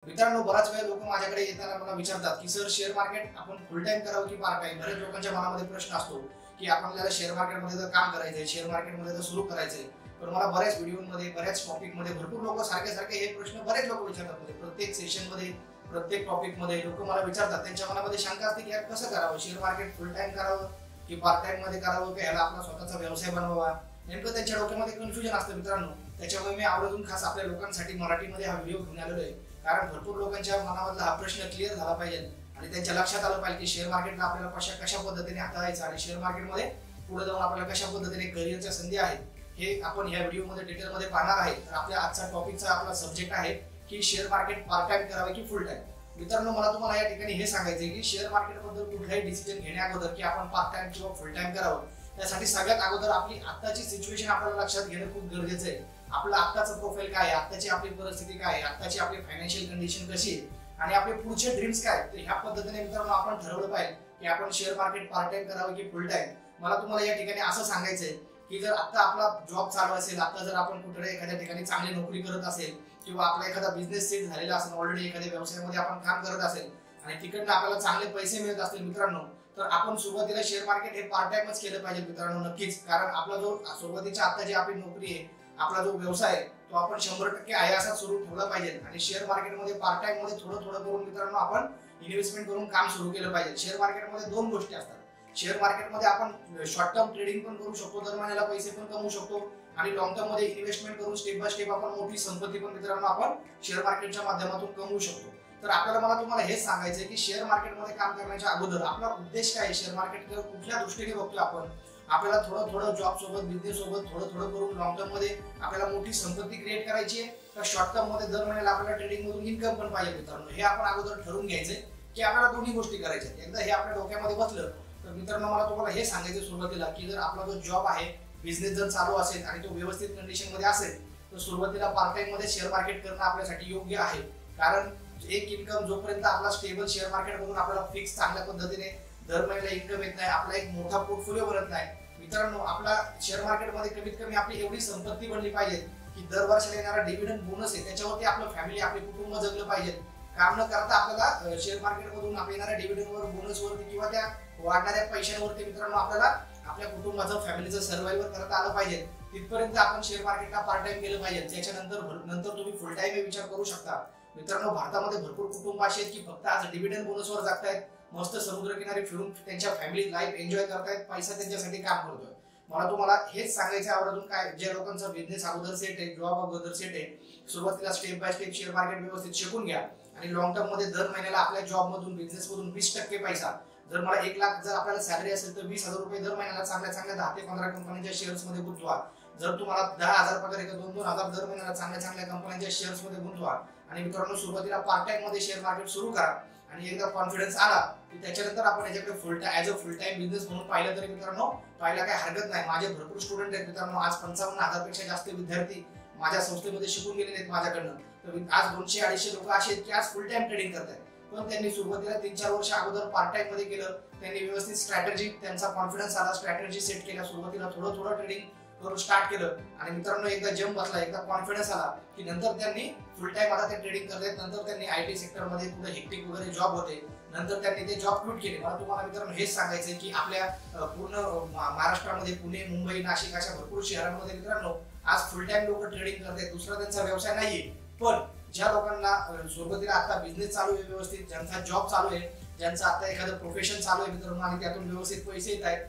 मित्रांनो, बराच वेळ लोक माझ्याकडे येताना मला विचारतात की सर, शेअर मार्केट आपण फुल टाइम करावं की पार्ट टाइम. बरेच लोकांच्या मनामध्ये प्रश्न असतो की आपल्याला शेअर मार्केटमध्ये जर काम करायचंय, शेअर मार्केटमध्ये जर सुरू करायचंय. पण मला बऱ्याच व्हिडिओमध्ये, बऱ्याच टॉपिकमध्ये भरपूर लोक सारखे हे प्रश्न बरेच लोक विचारतात. म्हणजे प्रत्येक सेशनमध्ये, प्रत्येक टॉपिकमध्ये लोक मला विचारतात. त्यांच्या मनामध्ये शंका असते की यार कसं करावं, शेअर मार्केट फुल टाइम करावं की पार्ट टाइम मध्ये करावं, की याला आपला स्वतःचा व्यवसाय बनवावा. नेमकं त्यांच्या डोक्यामध्ये कन्फ्युजन असतं मित्रांनो. त्याच्यामुळे मी आवर्जून खास आपल्या लोकांसाठी मराठीमध्ये हा व्हिडिओ घेऊन आलेलो आहे. कारण भरपूर लोकांच्या मनामधला हा प्रश्न क्लिअर झाला पाहिजे आणि त्यांच्या लक्षात आलं पाहिजे की शेअर मार्केटला आपल्याला कशा पद्धतीने हाताळायचं आणि शेअर मार्केटमध्ये पुढे जाऊन आपल्याला कशा पद्धतीने करिअरच्या संधी आहेत हे आपण या व्हिडिओमध्ये डिटेलमध्ये पाहणार आहे. तर आपल्या आजचा टॉपिकचा आपला सब्जेक्ट आहे की शेअर मार्केट पार्ट टाइम करावे की फुल टाइम. मित्रांनो, मला तुम्हाला या ठिकाणी हे सांगायचं आहे की शेअर मार्केटबद्दल कुठलाही डिसिजन घेण्याअगोदर की आपण पार्ट टाइम किंवा फुल टाइम करावं, त्यासाठी सगळ्यात अगोदर आपली आत्ताची सिच्युएशन आपल्याला लक्षात घेणं खूप गरजेचं आहे. आपलं आत्ताचं प्रोफाईल काय आहे, आत्ताची आपली परिस्थिती काय आहे, आत्ताची आपली फायनान्शियल कंडिशन कशी आहे आणि आपले पुढचे ड्रीम्स काय. तर ह्या पद्धतीने मित्रांनो आपण ठरवलं पाहिजे की आपण शेअर मार्केट पार्ट टाइम करावं की फुल टाइम. मला तुम्हाला या ठिकाणी असं सांगायचंय की जर आता आपला जॉब चालू असेल, आता जर आपण कुठे एखाद्या ठिकाणी चांगली नोकरी करत असेल किंवा आपला एखादा बिझनेस सेट झालेला असेल, ऑलरेडी एखाद्या व्यवसायामध्ये आपण काम करत असेल आणि तिकडनं आपल्याला चांगले पैसे मिळत असतील मित्रांनो, तर आपण सुरुवातीला शेअर मार्केट हे पार्ट टाइमच केलं पाहिजे मित्रांनो, नक्कीच. कारण आपला जो सुरुवातीच्या आता जी आपली नोकरी आहे, आपला जो व्यवसाय आहे, तो आपण 100% आहे असा सुरू ठेवला पाहिजे आणि शेअर मार्केटमध्ये पार्ट टाइम मध्ये थोडं करून मित्रांनो आपण इन्व्हेस्टमेंट करून काम सुरू केलं पाहिजे. शेअर मार्केटमध्ये दोन गोष्टी असतात. शेअर मार्केटमध्ये आपण शॉर्ट टर्म ट्रेडिंग पण करू शकतो, दर महिन्याला पैसे पण कमवू शकतो आणि लॉंग टर्म मध्ये इन्व्हेस्टमेंट करून स्टेप बाय स्टेप आपण मोठी संपत्ती पण मित्रांनो आपण शेअर मार्केटच्या माध्यमातून कमवू शकतो. तर आपल्याला मला तुम्हाला हेच सांगायचं आहे की शेअर मार्केटमध्ये काम करण्याच्या अगोदर आपला उद्देश काय आहे, शेअर मार्केट कुठल्या दृष्टीने बघतोय आपण. आपल्याला थोडं जॉब सोबत, बिझनेस सोबत थोडं करून लॉंग टर्म मध्ये आपल्याला मोठी संपत्ती क्रिएट करायची आहे, तर शॉर्ट टर्म मध्ये दर महिन्याला आपल्याला ट्रेडिंग मधून इन्कम पण पाहिजे मित्रांनो. हे आपण अगोदर ठरवून घ्यायचंय की आपल्याला दोन्ही गोष्टी करायच्या. एकदा हे आपल्या डोक्यामध्ये बसलं तर मित्रांनो मला तुम्हाला हे सांगायचं सुरुवातीला की जर आपला जो जॉब आहे, बिझनेस जर चालू असेल आणि तो व्यवस्थित कंडिशन मध्ये असेल, तर सुरुवातीला पार्ट टाइम मध्ये शेअर मार्केट करणं आपल्यासाठी योग्य आहे. कारण एक इन्कम जोपर्यंत आपला स्टेबल शेअर मार्केट मधून आपल्याला फिक्स चांगल्या पद्धतीने दर महिन्याला इन्कम येत नाही, आपला एक मोठा पोर्टफोलिओ बनत नाही मित्रांनो, आपला शेअर मार्केटमध्ये कमीत कमी आपली एवढी संपत्ती बनली पाहिजे की दर वर्षाला येणारा डिव्हिडंड बोनस आहे त्याच्यावरती आपलं फॅमिली, आपले कुटुंब जगलं पाहिजे. काम न करता आपल्याला शेअर मार्केट मधून आपल्या येणाऱ्या डिव्हिडंडवर, बोनसवरती किंवा त्या वाढणाऱ्या पैशांवरती मित्रांनो आपल्याला आपल्या कुटुंबाचं, फॅमिलीचं सर्व्हायव्हर करता आलं पाहिजे. तिथपर्यंत आपण शेअर मार्केटला पार्ट टाइम केलं पाहिजे. त्याच्यानंतर तुम्ही फुल टाइम हे विचार करू शकता. मित्रांनो, भारतामध्ये भरपूर कुटुंब असे आहेत की फक्त आज डिव्हिडंड बोनसवर जगतायत, मस्त समुद्रकिनारी फिरून त्यांच्या फॅमिली लाईफ एन्जॉय करतायत, पैसा त्यांच्यासाठी काम करतोय. मला तुम्हाला हेच सांगायचं आहे अजून काय, ज्या लोकांचा बिझनेस अगोदर सेट आहे, जॉब अगोदर सेट आहे, सुरुवातीला step by step share market व्यवस्थित शिकून घ्या आणि लॉंग टर्म मध्ये दर महिन्याला आपल्या जॉब मधून, बिझनेस मधून 20% पैसा, जर मला 1 लाख जर आपल्याला सॅलरी असेल तर 20,000 रुपये दर महिन्याला चांगल्या 10 ते 15 कंपन्यांच्या शेअर्स मध्ये गुंतवा. जर तुम्हाला 10,000 पगार आहे तर 2-2,000 दर महिन्याला चांगल्या कंपन्यांच्या शेअर्स मध्ये गुंतवा आणि मित्रांनो सुरुवातीला पार्ट टाइम मध्ये शेअर मार्केट सुरू करा आणि एकदा कॉन्फिडन्स आला की त्याच्यानंतर आपण याच्याकडे फुल टाइम बिझनेस म्हणून पाहिलं तरी मित्रांनो पाहायला काही हरकत नाही. माझे भरपूर स्टुडंट आहेत मित्रांनो, आज 55,000 पेक्षा जास्त विद्यार्थी माझ्या संस्थेमध्ये शिकून गेलेले आहेत माझ्याकडनं. तर आज 200-250 लोक असे आहेत की आज फुल टाइम ट्रेडिंग करतात. पण त्यांनी सुरुवातीला 3-4 वर्ष अगोदर पार्ट टाइम मध्ये केलं, त्यांनी व्यवस्थित स्ट्रॅटेजी, त्यांचा कॉन्फिडन्स आला, स्ट्रॅटेजी सेट केल्या, सुरुवातीला थोडं ट्रेडिंग करून स्टार्ट केलं आणि मित्रांनो एकदा जंप बसला, एकदा कॉन्फिडन्स आला की नंतर त्यांनी फुल टाइम आता ते ट्रेडिंग करतात. नंतर त्यांनी आयटी सेक्टर मध्ये कुठे हेक्टिक वगैरे जॉब होते, नंतर त्यांनी ते जॉब क्विट केले. मला तुम्हाला मित्रांनो हेच सांगायचंय की आपल्या पूर्ण महाराष्ट्रामध्ये पुणे, मुंबई, नाशिक अशा भरपूर शहरांमध्ये मित्रांनो आज फुल टाइम लोक ट्रेडिंग करतात. दुसरा त्यांचा व्यवसाय नाहीये. पण ज्या लोकांना सुरुवातीला आता बिझनेस चालू आहे व्यवस्थित, ज्यांचा जॉब चालू आहे, ज्यांचं आता एखादं प्रोफेशन चालू आहे मित्रांनो आणि त्यातून व्यवस्थित पैसे येत आहेत,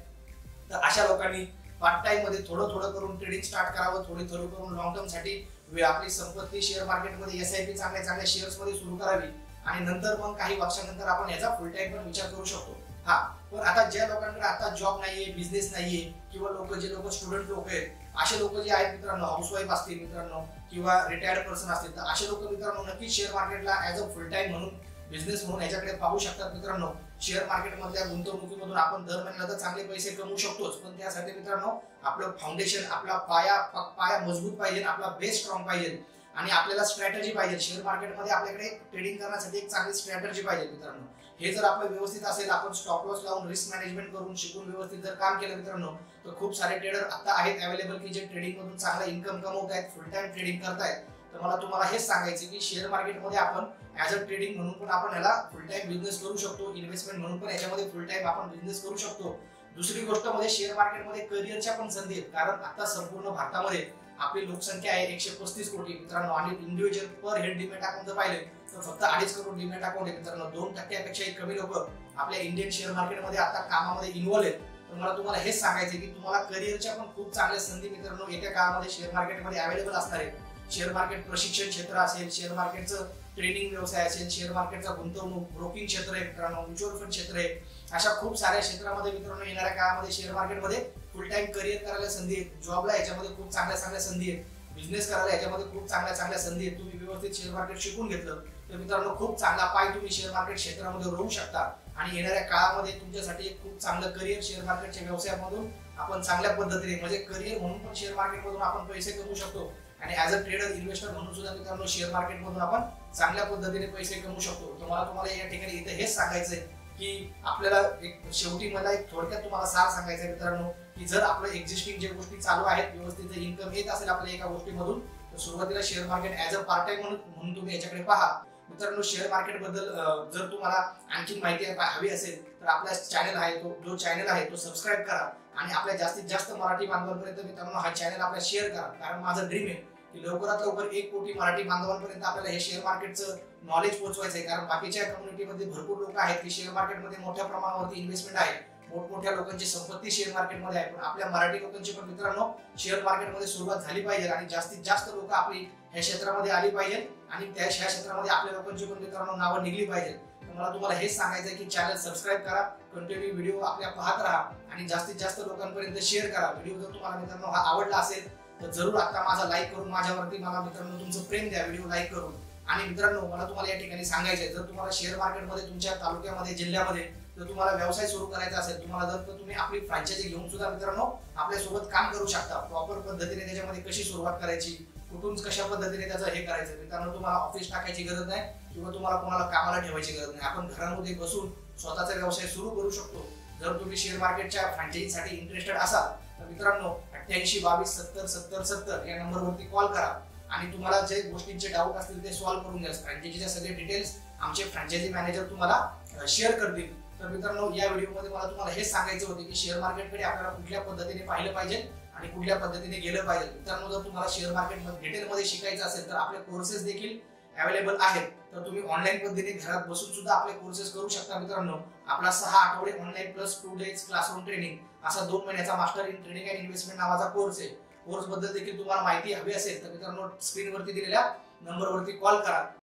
तर अशा लोकांनी पार्ट टाइम मध्ये थोडं करून ट्रेडिंग स्टार्ट करावं, थोडं करून लॉंग टर्म साठी आपली संपत्ती शेअर मार्केटमध्ये SIP चांगल्या शेअर्स मध्ये सुरू करावी आणि नंतर मग काही वर्षानंतर आपण याचा फुल टाइम पण विचार करू शकतो. हा, पण आता ज्या लोकांकडे आता जॉब नाहीये, बिझनेस नाहीये किंवा जे लोक स्टुडंट लोक आहेत, असे लोक जे आहेत मित्रांनो, हाऊसवाईफ असतील मित्रांनो किंवा रिटायर्ड पर्सन असतील, तर असे लोक मित्रांनो नक्कीच शेअर मार्केटला ऍज अ फुल टाइम म्हणून, बिझनेस म्हणून याच्याकडे पाहू शकतात मित्रांनो. शेअर मार्केट मधल्या गुंतवणुकीमधून आपण दर महिन्याला तर चांगले पैसे कमवू शकतोच, पण त्यासाठी मित्रांनो आपलं फाउंडेशन, आपला पाया मजबूत पाहिजे, आपला बेस स्ट्रॉंग पाहिजे आणि आपल्याला स्ट्रॅटेजी पाहिजे. शेअर मार्केटमध्ये आपल्याकडे ट्रेडिंग करण्यासाठी एक चांगली स्ट्रॅटेजी पाहिजे मित्रांनो. हे जर आपलं व्यवस्थित असेल, आपण स्टॉप लॉस लावून, रिस्क मॅनेजमेंट करून, शिकून व्यवस्थित जर काम केलं मित्रांनो, तर खूप सारे ट्रेडर आता आहेत अवेलेबल की जे ट्रेडिंग मधून चांगला इन्कम कमवत आहेत, फुल टाइम ट्रेडिंग करतायत. तर मला तुम्हाला हेच सांगायचं की शेअर मार्केटमध्ये आपण ऍज अ ट्रेडिंग म्हणून पण आपण याला फुल टाइम बिझनेस करू शकतो, इन्व्हेस्टमेंट म्हणून पण याच्यामध्ये फुल टाइम आपण बिझनेस करू शकतो. दुसरी गोष्ट म्हणजे शेअर मार्केटमध्ये करिअरच्या पण संधी आहेत, कारण आता संपूर्ण भारतामध्ये आपली लोकसंख्या आहे 135 कोटी मित्रांनो, आणि इंडिव्हिज्युअल पर हेड डीमॅट अकाउंट जर पाहिले तर फक्त 2.5 करोड डीमॅट अकाउंट आहे मित्रांनो. 2% कमी लोक आपल्या इंडियन शेअर मार्केटमध्ये आता कामामध्ये इन्व्हॉल्व आहेत. तर मला तुम्हाला हेच सांगायचं की तुम्हाला करिअरच्या पण खूप चांगल्या संधी मित्रांनो येत्या काळामध्ये शेअर मार्केटमध्ये अवेलेबल असणार आहेत. शेअर मार्केट प्रशिक्षण क्षेत्र असेल, शेअर मार्केटचं ट्रेडिंग व्यवसाय असेल, शेअर मार्केटचा गुंतवणूक ब्रोकिंग क्षेत्र आहे मित्रांनो, म्युच्युअल फंड क्षेत्र आहे. अशा खूप साऱ्या क्षेत्रामध्ये मित्रांनो येणाऱ्या काळामध्ये शेअर मार्केटमध्ये फुल टाइम करिअर करायला संधी आहेत, जॉबला याच्यामध्ये खूप चांगल्या संधी आहेत, बिझनेस करायला याच्यामध्ये खूप चांगल्या संधी आहेत. तुम्ही व्यवस्थित शेअर मार्केट शिकून घेतलं तर मित्रांनो खूप चांगला पाय तुम्ही शेअर मार्केट क्षेत्रामध्ये रोवू शकता, आणि येणाऱ्या काळामध्ये तुमच्यासाठी एक खूप चांगलं करिअर शेअर मार्केटच्या व्यवसायामधून आपण चांगल्या पद्धतीने म्हणजे करिअर म्हणून पण शेअर मार्केटमधून आपण पैसे कमवू शकतो, आणि ऍज अ ट्रेडर इन्व्हेस्टर म्हणून सुद्धा मित्रांनो शेअर मार्केटमधून आपण चांगल्या पद्धतीने पैसे कमवू शकतो. तुम्हाला या ठिकाणी इथे हेच सांगायचंय की आपल्याला एक शेवटी मला एक थोडक्यात तुम्हाला सार सांगायचं आहे मित्रांनो, की जर आपलं एक्झिस्टिंग जे गोष्टी चालू आहेत व्यवस्थित इन्कम येत असेल आपल्या एका गोष्टीमधून, तर सुरुवातीला share market as a part time म्हणून तुम्ही याच्याकडे पहा. मित्रांनो शेअर मार्केट बद्दल जर तुम्हाला आणखी माहिती हवी असेल तर आपला चॅनल आहे जो चॅनल आहे तो सबस्क्राईब करा, आणि आपल्या जास्तीत जास्त मराठी बांधवांपर्यंत मित्रांनो हा चॅनल आपला शेअर करा. कारण माझं ड्रीम आहे की लवकरात लवकर 1 कोटी मराठी बांधवांपर्यंत आपल्याला हे शेअर मार्केटचं नॉलेज पोहोचवायचं आहे. कारण बाकीच्या कम्युनिटीमध्ये भरपूर लोक आहेत की शेअर मार्केटमध्ये मोठ्या प्रमाणावरती इन्व्हेस्टमेंट आहे, मोठमोठ्या लोकांची संपत्ती शेअर मार्केटमध्ये आहे, पण आपल्या मराठी लोकांची पण मित्रांनो शेअर मार्केटमध्ये सुरुवात झाली पाहिजे, आणि जास्तीत जास्त लोक आपली ह्या क्षेत्रामध्ये आली पाहिजे, आणि त्या क्षेत्रामध्ये आपल्या लोकांची पण मित्रांनो नावं निघली पाहिजे. तर मला तुम्हाला हेच सांगायचं आहे की चॅनल सबस्क्राईब करा, कंटिन्यू व्हिडिओ आपल्या पाहत राहा, आणि जास्तीत जास्त लोकांपर्यंत शेअर करा. व्हिडिओ जर तुम्हाला मित्रांनो हा आवडला असेल तर जरूर आता माझा लाईक करून माझ्यावरती मला मित्रांनो तुमचं प्रेम द्या व्हिडिओ लाईक करून. आणि मित्रांनो मला तुम्हाला या ठिकाणी सांगायचं आहे, जर तुम्हाला शेअर मार्केटमध्ये तुमच्या तालुक्यामध्ये जिल्ह्यामध्ये जर तुम्हाला व्यवसाय सुरू करायचा असेल, तुम्हाला जर तुम्ही आपली फ्रँचायझी घेऊन सुद्धा मित्रांनो आपल्यासोबत काम करू शकता. प्रॉपर पद्धतीने त्याच्यामध्ये कशी सुरुवात करायची, कुठून कशा पद्धतीने त्याचं हे करायचं मित्रांनो, तुम्हाला ऑफिस टाकायची गरज नाही किंवा तुम्हाला कोणाला कामाला ठेवायची गरज नाही. आपण घरामध्ये बसून स्वतःचा व्यवसाय सुरू करू शकतो. जर तुम्ही शेअर मार्केटच्या फ्रँचायझीसाठी इंटरेस्टेड असाल तर मित्रांनो 88 22 70 70 70 या नंबरवरती कॉल करा, आणि तुम्हाला जे गोष्टींचे डाऊट असतील ते सॉल्व्ह करून घ्या. फ्रँचायझीचे सगळे डिटेल्स आमचे फ्रँचायझी मॅनेजर तुम्हाला शेअर करतील. तर मित्रांनो या व्हिडिओमध्ये मला तुम्हाला हेच सांगायचं होतं की शेअर मार्केटकडे आपल्याला कुठल्या पद्धतीने पाहिलं पाहिजे आणि कुठल्या पद्धतीने गेलं पाहिजे. मित्रांनो जर तुम्हाला शेअर मार्केट डिटेलमध्ये शिकायचं असेल तर आपले कोर्सेस देखील अवेलेबल आहेत. तर तुम्ही ऑनलाईन पद्धतीने घरात बसून सुद्धा आपले कोर्सेस करू शकता मित्रांनो. आपला 6 आठवडे online plus 2 days classroom training असा 2 महिन्याचा master in trading and investment नावाचा कोर्स आहे. कोर्स बद्दल देखील तुम्हाला माहिती हवी असेल तर मित्रांनो स्क्रीनवरती दिलेल्या नंबरवरती कॉल करा.